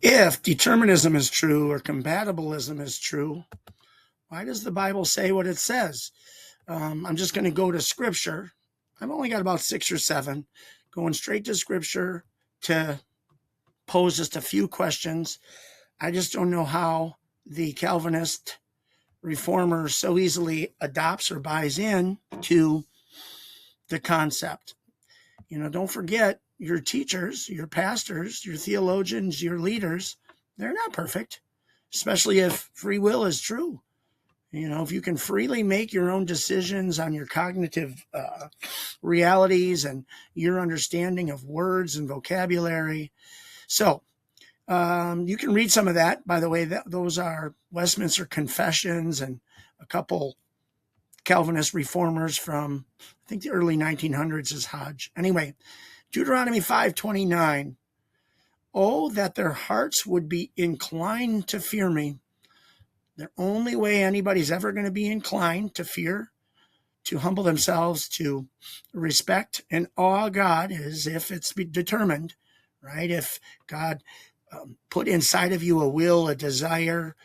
If determinism is true or compatibilism is true, why does the Bible say what it says? I'm just going to go to Scripture. I've only got about 6 or 7, going straight to Scripture to pose just a few questions. I just don't know how the Calvinist reformer so easily adopts or buys in to the concept. Don't forget, your teachers, your pastors, your theologians, your leaders, they're not perfect, especially if free will is true. If you can freely make your own decisions on your cognitive realities and your understanding of words and vocabulary. So you can read some of that. By the way, those are Westminster Confessions and a couple Calvinist reformers from, I think, the early 1900s is Hodge. Anyway, Deuteronomy 5:29. Oh, that their hearts would be inclined to fear me. The only way anybody's ever going to be inclined to fear, to humble themselves, to respect and awe God is if it's determined, right? If God put inside of you a will, a desire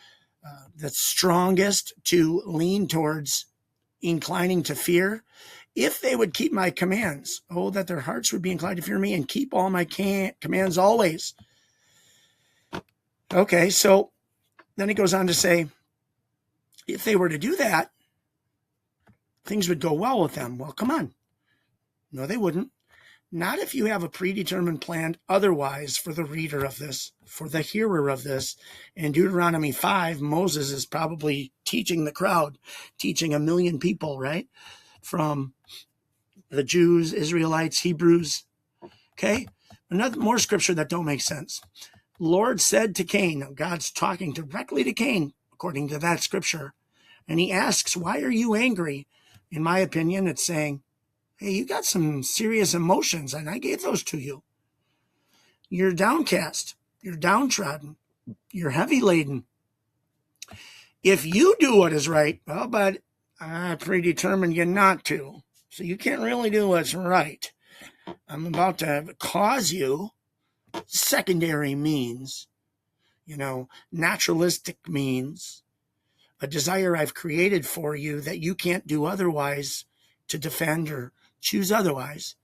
that's strongest to lean towards inclining to fear, if they would keep my commands, oh, that their hearts would be inclined to fear me and keep all my commands always. Okay, so then it goes on to say, if they were to do that, things would go well with them. Well, come on. No, they wouldn't. Not if you have a predetermined plan otherwise for the reader of this, for the hearer of this. In Deuteronomy 5, Moses is probably teaching the crowd, teaching 1 million people, right? From the Jews, Israelites, Hebrews. Okay? More scripture that don't make sense. Lord said to Cain, now God's talking directly to Cain, according to that scripture. And he asks, why are you angry? In my opinion, it's saying, hey, you got some serious emotions, and I gave those to you. You're downcast. You're downtrodden. You're heavy laden. If you do what is right, well, but I predetermined you not to. So you can't really do what's right. I'm about to cause you secondary means, naturalistic means, a desire I've created for you that you can't do otherwise to defend or choose otherwise,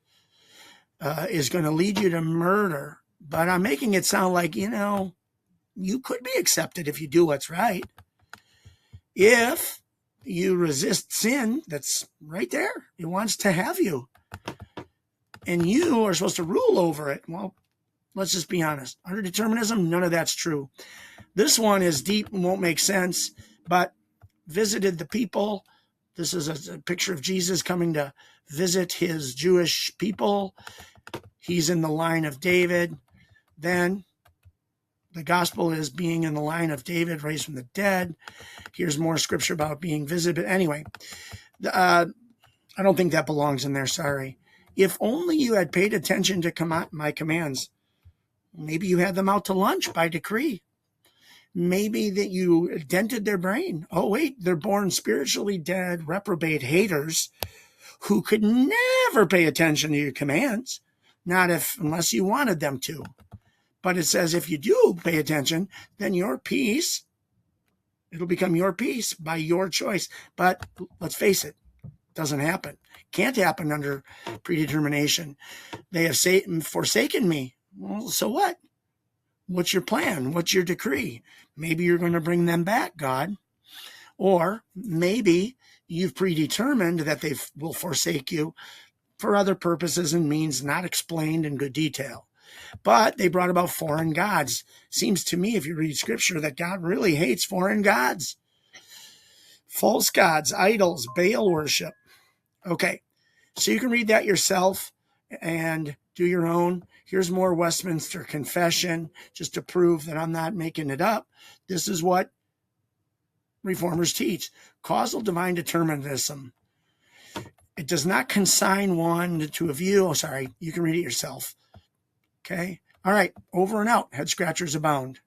is going to lead you to murder. But I'm making it sound like, you could be accepted if you do what's right. If you resist sin, that's right there. It wants to have you. And you are supposed to rule over it. Well, let's just be honest. Under determinism, none of that's true. This one is deep and won't make sense, but visited the people. This is a picture of Jesus coming to visit his Jewish people. He's in the line of David. Then the gospel is being in the line of David, raised from the dead. Here's more scripture about being visited. But anyway, I don't think that belongs in there. Sorry. If only you had paid attention to my commands. Maybe you had them out to lunch by decree. Maybe that you dented their brain. Oh, wait, they're born spiritually dead, reprobate haters who could never pay attention to your commands, unless you wanted them to. But it says if you do pay attention, then your peace, it'll become your peace by your choice. But let's face it, doesn't happen. Can't happen under predetermination. They have forsaken me. Well, so what? What's your plan? What's your decree? Maybe you're going to bring them back, God. Or maybe you've predetermined that they will forsake you for other purposes and means not explained in good detail. But they brought about foreign gods. Seems to me, if you read scripture, that God really hates foreign gods. False gods, idols, Baal worship. Okay, so you can read that yourself and do your own. Here's more Westminster Confession, just to prove that I'm not making it up. This is what reformers teach. Causal divine determinism. It does not consign one to a view. Oh, sorry, you can read it yourself. Okay? All right, over and out. Head scratchers abound.